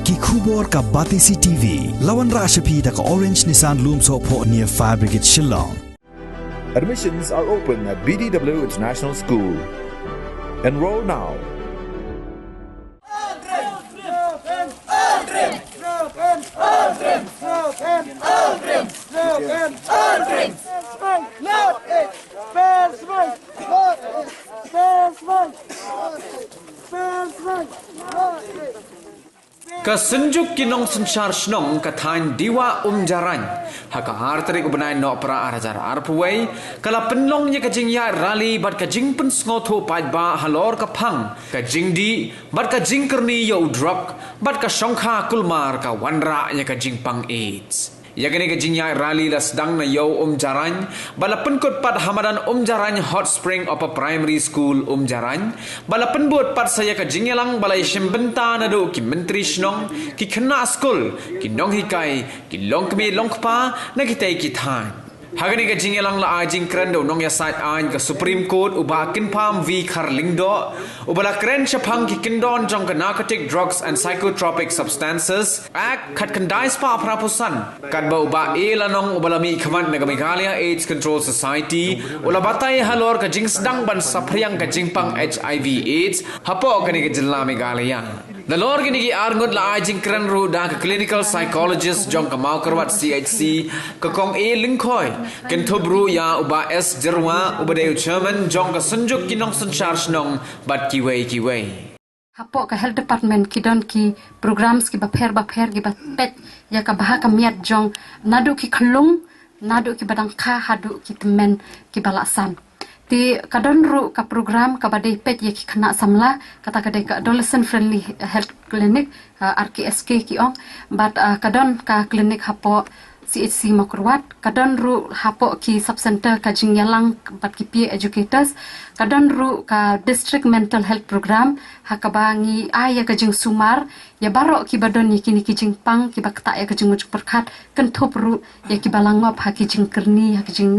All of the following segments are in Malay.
ki khubor ka Batisi TV lawan ra shapi da ka Orange Nissan Lumso po near Fire Brigade Shillong. Admissions are open at BDW International School. Enroll now. Kasenjuk kinong sensar snong katain diwa jaran haka artrik benai no pra arajar arpuai kala penlong nya kajing ya rali bat kajing pen sngoto pai ba halor kapang kajing di bat kajing kerni yo drop bat ka shongkha kulmar ka wanra nya kajing pang AIDS ya kene kajing ya rali la sedang na yo jaran bala penkot pat hamadan jaran hot spring of a primary school jaran bala penbot pat saya kajing yalang balai shembenta na do ki menteri snong ki khna school ki nong hikai ki long kmi long pa na ki tai ki than hagani ka jingelang la ajing krendo nong ya site ain ka supreme court uba kin pam vi kharling do ubala kren chapang ki kindon jong ka narcotic drugs and psychotropic substances act khat kandai spa prapusan kan ba uba e lanong ubala mi khman na Meghalaya AIDS Control Society ula batai halor ka jing sedang ban sapriang ka jingpang HIV AIDS hapo kani ka jilla Meghalaya the lord gini ki arngot la ajing kren ru da ka clinical psychologist jong ka mau karwat CHC ka kong e lingkhoi ken thobru ya uba S jerwa uba de chairman jong ka sanjuk kinong sanchar snong bat kiwei hapo ka health department kidon ki programs ki ba pher ki ba pet ya ka bah ka miat jong nadu ki khlung nadu ki badang kha hadu ki temen ki balasan ti kadon ru ka program ka bade pet ye ki khna samla kata kade ka adolescent friendly health clinic RKSK ki ong but kadon ka clinic hapo CHC Makurwat kadon ru hapo ki subcenter ka jingyalang bat ki peer educators kadon ru ka district mental health program hakabangi aya ka jing sumar ya baro ki badon ni kini ki jing pang ki bakta ya ka jing mujuk perkhat kan thop ru ya ki balangop ha ki jing kerni ha ki jing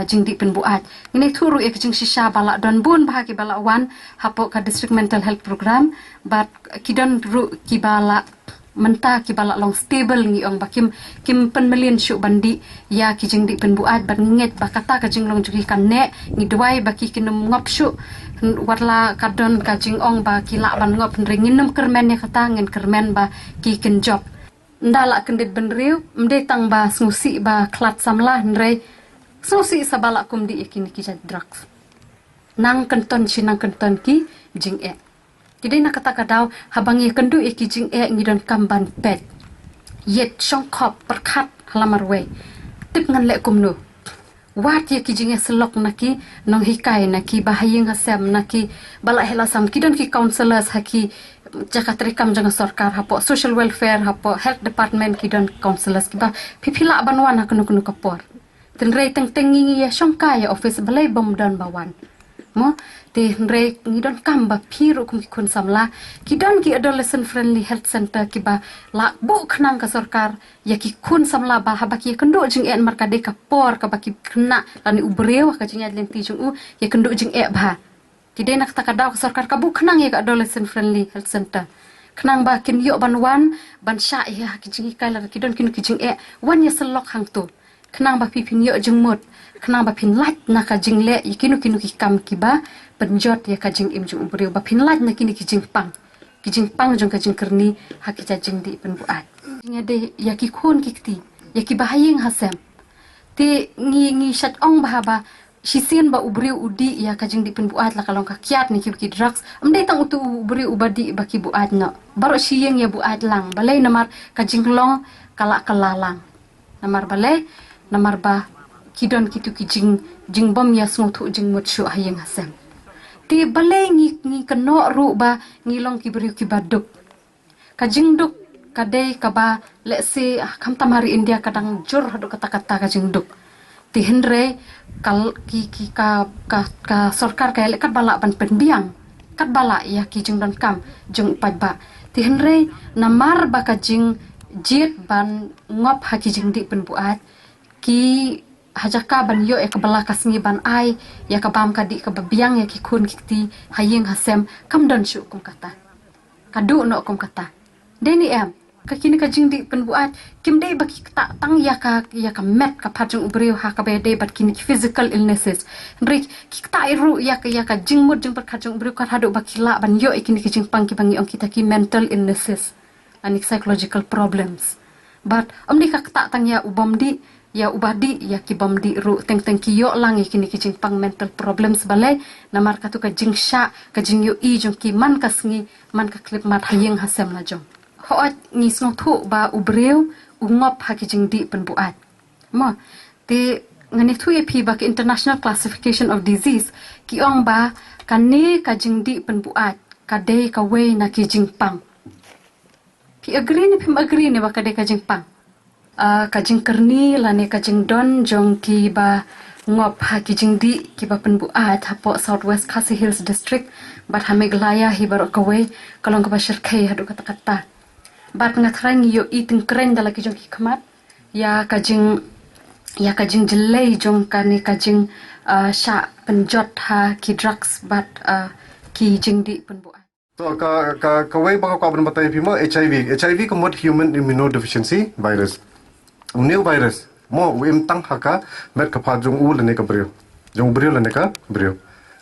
jing di penbuat ini thuru ya ki jing shisha bala don bun ba ki bala wan hapo ka district mental health program but kidon ru ki bala menta ki bala long stable ngi ong bakim kim pen million shu bandi ya ki jing di penbuat ban nget bakata ka jing long jugi kan ne ngi dwai baki kinum ngop shu warla kadon ka jing ong ba ki la ban ngop ringinum kermen ya kata ngin kermen ba ki kin job ndala kendit benriu mde tang ba snusi ba klat samla ndre snusi sabala kum di yakini ki drugs nang kenton chinang kenton ki jing e jadi nak kata kadau habang ye kendu e kijing e ngidon kamban pet yet shongkop perkhat halamar we tip ngan le kumnu wat ye kijing e selok naki nong hikai naki bahayeng hasem naki bala hela sam kidon ki counselors haki jakat rekam jangan sarkar hapo social welfare hapo health department kidon counselors kiba pipila banwan hakunu kunu kapor tenrei teng tengi ye shongkai office balai bom dan bawan mo te rek ngidon kamba phiru kum ki kun samla kidon ki adolescent friendly health center ki ba la bu khnang ka sarkar ya ki kun samla ba haba ki kendo jing en marka de ka por ka ba ki khna lani ubrew ka jing adlen ti jung u ya kendo jing e ba ki de nak ta ka daw ka sarkar ka bu khnang ya ka adolescent friendly health center khnang ba kin yo banwan ban sha ya ki jing ka la kidon kin ki jing e wan ya selok hang tu khnang ba pi pin yo jing mot khnang ba pin lat na ka jing le kinu ki kam ki ba penjot ya ka jing im jung ubrew ba pin lat na kini ki jing pang jong ka jing kerni ha ki jing di penbuat nge de ya ki khun ki ti ya ki bahayeng hasem ti ngi shat ong ba ba shisien ba ubrew udi ya ka jing di penbuat la kalong ka kiat ni ki drugs amde tang utu ubrew ubadi ba ki buat no baro siyeng ya buat lang balai namar ka jing long kala kalalang namar balai namar ba kidon kitu ki jing bom ya smutu jing mut shu hayeng hasem ti balai ngi keno ru ba ngilong ki beriu ki baduk ka jing duk kadai ka ba let's say kam tamari India kadang jur hadu kata-kata ka jing duk ti henre kal ki ka sarkar ka lekat bala ban penbiang kat bala ya ki jing don kam jing pad ba ti henre namar ba ka jing jit ban ngop ha ki jing di penbuat ki hajaka ban yo e kabala kasngi ban ai ya kabam kadi kababiang ya ki kun kiti hayeng hasem kam don shu kum kata kadu no kum kata Deni em kakini ka jing di penbuat kim dei baki tak tang ya ka met ka pajung ubreu ha ka bede bat kini physical illnesses rik ki ta iru ya ka jing mud jing per kajung ubreu ka hadu baki la ban yo ikini ki jing pang ki bangi ong kita ki mental illnesses and psychological problems but omdi ka tak tang ya ubam di ya ubadi ya ki bom di ru teng ki yo lang ikini ki jing pang mental problems balai namar ka tu ka jing sha ka jing yo I jong ki man ka sngi man ka klip mat hayeng hasem la jong hoat ni snong thu ba ubreu ungop hakijing di penbuat mo te ngani thu epi ba international classification of disease ki ong ba kane ka jing di penbuat ka de ka we na ki jing pang pi agree ni ba ka de ka jing pang ka jing kerni la ne ka jing don jong ki ba ngop hakijing di ki ba penbuat hapo Southwest Khasi Hills district bat hameglaya hi bar ka we kalong ka ba shirkai hadu kata-kata bat ngatrang yo iting kren dala ki jong hikmat ya kajing jelai jong kani kajing sha penjot ha ki drugs bat ki jing di penbuat so ka way ba ka ban batai pima HIV komod human immunodeficiency virus new virus mo wim tang haka met ka pha jong u le ne ka brio jong brio le ne ka brio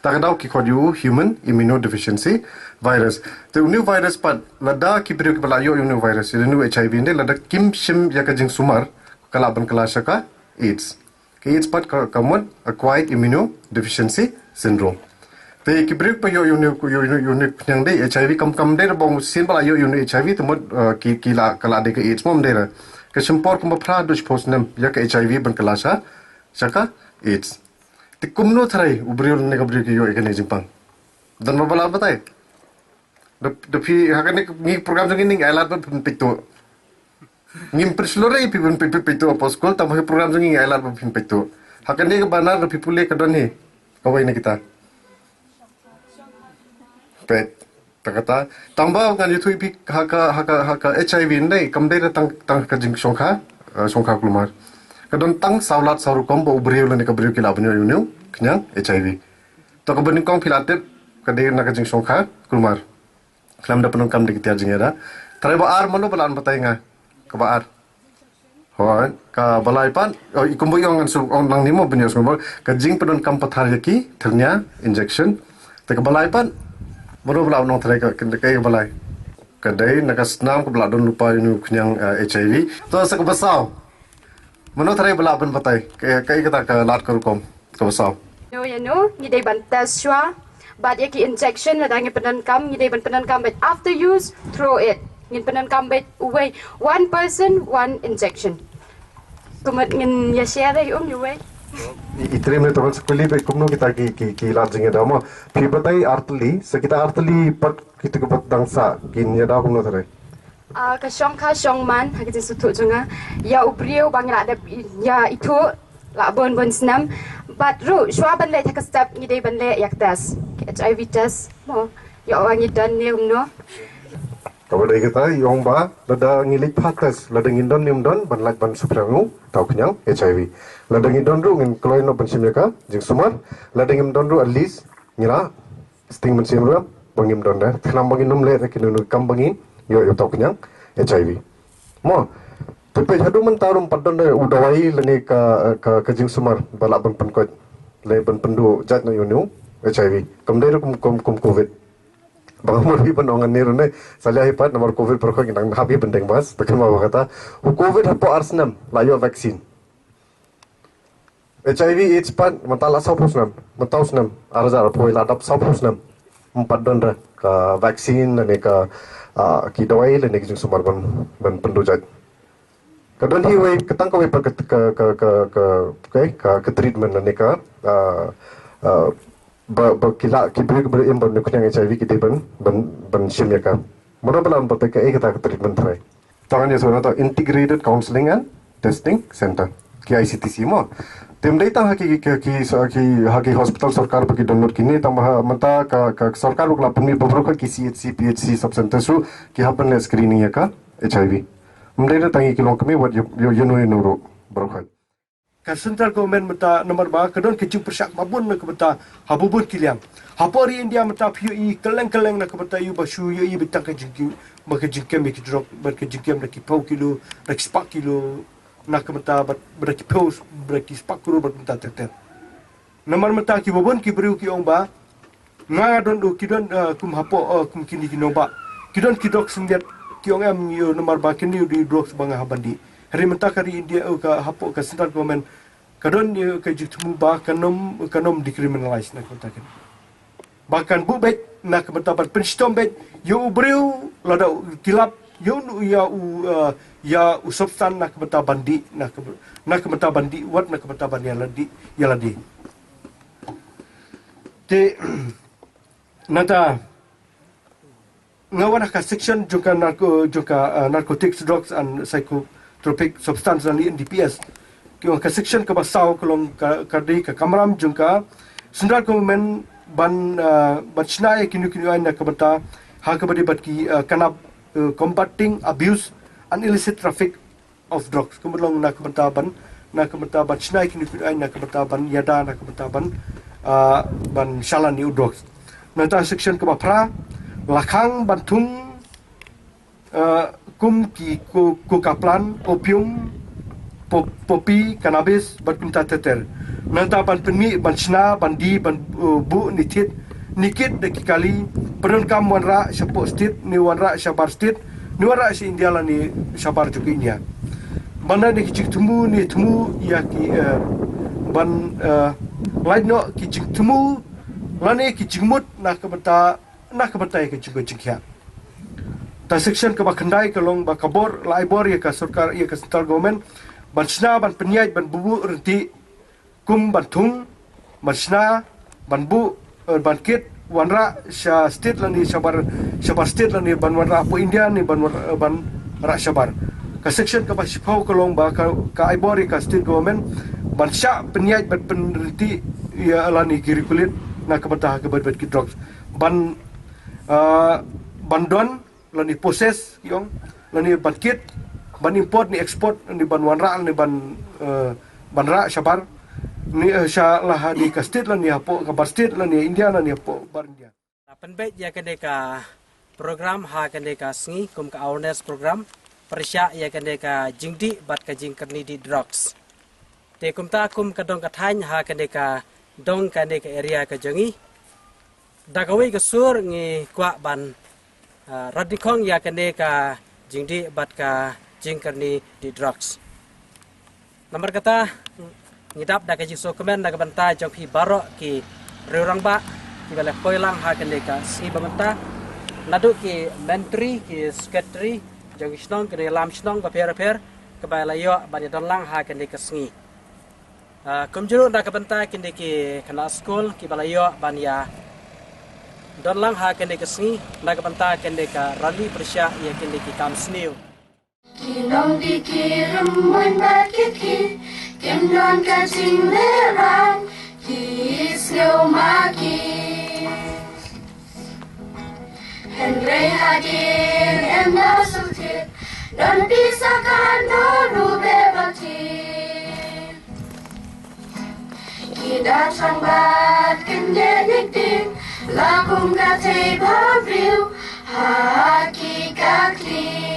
takadaw ki kodyu human immunodeficiency virus the new virus pat lada ki brio ki balayo new virus the new HIV ne lada kim shim ya ka jing sumar kalaban kalasha ka AIDS ke AIDS pat ka kamon acquired immunodeficiency syndrome te ki brio pa yo new nyang de HIV kam de bong sin balayo new HIV temot ki la kala de ka AIDS mom de ka simpor kum phra dus posnem ya ka HIV ban kalasha saka AIDS te kumno thrai ubriol ne ka brio ki yo ekane jingpang dan mabala batai the pi hakane ni program jong ini ailat ba pito ngim perslore pi pito poskol tam program jong ini ailat ba pito hakane ka banar the people ka don he kawai ne kita pet takata tamba kan YouTube pi haka HIV nei kamdei tang ka jing songkha kulmar kadon tang saulat sauru kombo ubriol ne ka brio ki labnyo yunu knyang HIV to ka bening kong pilate ka de na ka jing songkha kulmar klam da penong kam de kitia jing era tare ba ar mano balan batai nga ka ba ar ho ka balai pan ikumbo yong an su on nang nimo benyo so ka jing pedon kam pathar yaki thanya injection te ka balai pan mano bala nong tare ka kai balai ka de na ka snam ka bala don lupa yunu knyang HIV to sa ka basau mano tare bala ban batai kai kata ka lat kar kom ka basau ni dei ban taswa but yaki injection na dangi penankam ni dei ban penankam but after use throw it ngin penankam but away one person one injection kumat ngin ya share dei you way itre me to sekali pe kumno kita ki lajing da mo phi batai artli sekita artli pat kita ke pat dangsa kin ya da kumno thare ka shong man hakiti sutu junga ya ubriu bangla da ya itu la bon snam but ru shwa ban le thak step ni dei ban le yak test HIV test mo ya wangi dan ne no kalau dari kita yang ba lada ngilik patas lada ngindon nimdon ban lak ban suprangu tau kenyang HIV lada ngindon ru ngin kloino ban simyaka jing sumar lada ngindon ru at least ngira sting ban simra bangim don da thnam bangin num le rekinu kam bangin yo tau kenyang HIV mo tapi hadu man tarum padon udawai leni ka jing sumar balak ban pankot le ban pendu jat no yunu HIV kamdai kum covid bangamur bi ban ongan niru ne salya hipat nomor covid perko nang habi bendeng bas tekan ma kata covid hapo arsnam layo vaksin HIV AIDS pan matala sapusnam matausnam arzar poila dap sapusnam empadon da ka vaksin ne ka ki dawai le ne jing sumar ban pendu jat kadon hi we ketang ka we ka treatment ne ka ba kila kibri em ban nyang HIV ki ban shimya ka mana balan pate ka ek ta treatment thai tangan ye sona ta integrated counseling and testing center ki ICTC mo tem dei ta ki hospital sarkar pa ki download kini ta mata ka sarkar lok la pumi babro ka ki CHC PHC sub center su ki hapan screening ya ka HIV mdei ta tangi ki lok mi what you know ro bro ka central government mata nomor ba kadon kecing persak babun na kebata habubun kiliam hapori India mata piu i keleng na kebata yu basu yu i betang kejing bakejingkem ki drop bakejingkem na ki pau kilo na ki spak kilo na kebata beraki pau beraki spak kilo berkata teter nomor mata ki babun ki beriu ki ong ba nga don do kidon kum hapo kum kini kinoba kidon kidok sendet ki ong am yu nomor ba kini di drop banga habandi hari mata kari India ka hapo ka central government kadon yu ka jitmu ba kanom decriminalize na kota kan bahkan bu bet na kebetapan penstom bet yu breu lada kilap yu ya substan na kebeta bandi na kebeta bandi wat na kebeta bandi ya ladi te nata ngawan ka section juga narcotics drugs and psychotropic substance ni NDPS kiong ka section ka basaw kolong kardi ka kamram jungka central government ban chnai kinu ai na kabata ha kabadi bat ki kanab combating abuse and illicit traffic of drugs kumulong na kabata ban chnai kinu ai na kabata ban yada na kabata ban shalan ni drugs nata section ka bapra lakhang bantung kum ki ko kaplan opium popi cannabis bat kunta teter nanta ban penmi ban chna ban di ban bu nitit nikit de kali peron kam wanra sapo state ni wanra sabar state ni wanra si India la ni sabar juga India bana de kicik tumu ni tumu ya ki ban lain no kicik tumu lane kicik mut na kabata ke juga jikya ta section ka bakhandai kalong bakabor laibor ya ka sarkar ya ka central government ban chna ban penyai ban bubu renti kum bantung masna banbu ban kit wanra sha state lani sabar state lani ban wanra apo India ni ban ra sabar ka section ka basipau kolong ba ka ibori ka state government ban sha penyai ban penriti ya lani kirikulit na kabata ka bat ki drugs ban bandon lani proses yong lani ban kit ban import ni export ni ban wanra ni ban ra sabar ni lah di ka state lah ni apo ka bar state lah ni India lah ni apo bar India penbet ya kedeka program ha kedeka sngi kum ka awareness program persya ya kedeka jingdi bat ka jingkerni di drugs te kum ta kum ka dong ka thain ha kedeka dong ka ne ka area ka jangi dagawi ka sur ngi kwa ban radikong ya kedeka jingdi bat ka jingkerni di drugs nomor kata ngidap da kaji so komen da banta jong pi barok ki reurang ba ki bala koilang ha kan deka si bamanta nadu ki menteri ki secretary jong isnong ki lam snong ba per ke bala yo ba ni don lang ha kan deka sngi kumjuru da banta ki deki kana school ki bala yo ban ya don lang ha kan deka sngi da banta kan deka rally persya ya kan deki kam sniu Kinong dikirim mendaki Kim non kacing lerang Kis ngeu makis Henry hadir enda sutit Dan pisahkan dulu bebatin Kita sangbat kendenik dik Lakum kate babriu Hakikat klis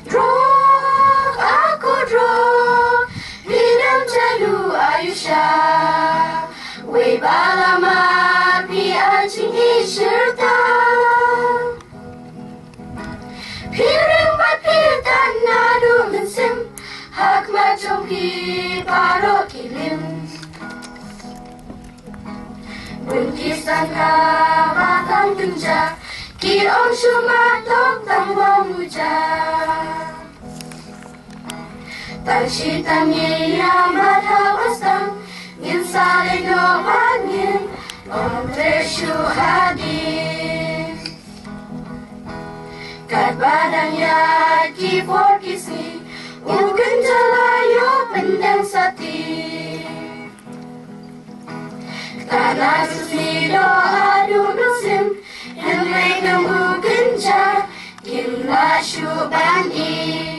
Drog, aku drog Minum jalu Ayusha Wei balamat Pi anjing isyirta Piring bat pitan Nadu mensim Hak macam pi Paro kilim Bungkisan kabatan kenja Kirong sumatok Tangbang muja Tanshitan ya madhawastam Ngin saling ngobangin Omtreshu hadis Kat badang ya kipor kisi Mungkin jalayo pendang sati Tanah susi doa dunusim Henry nemu gencar Kimla syubani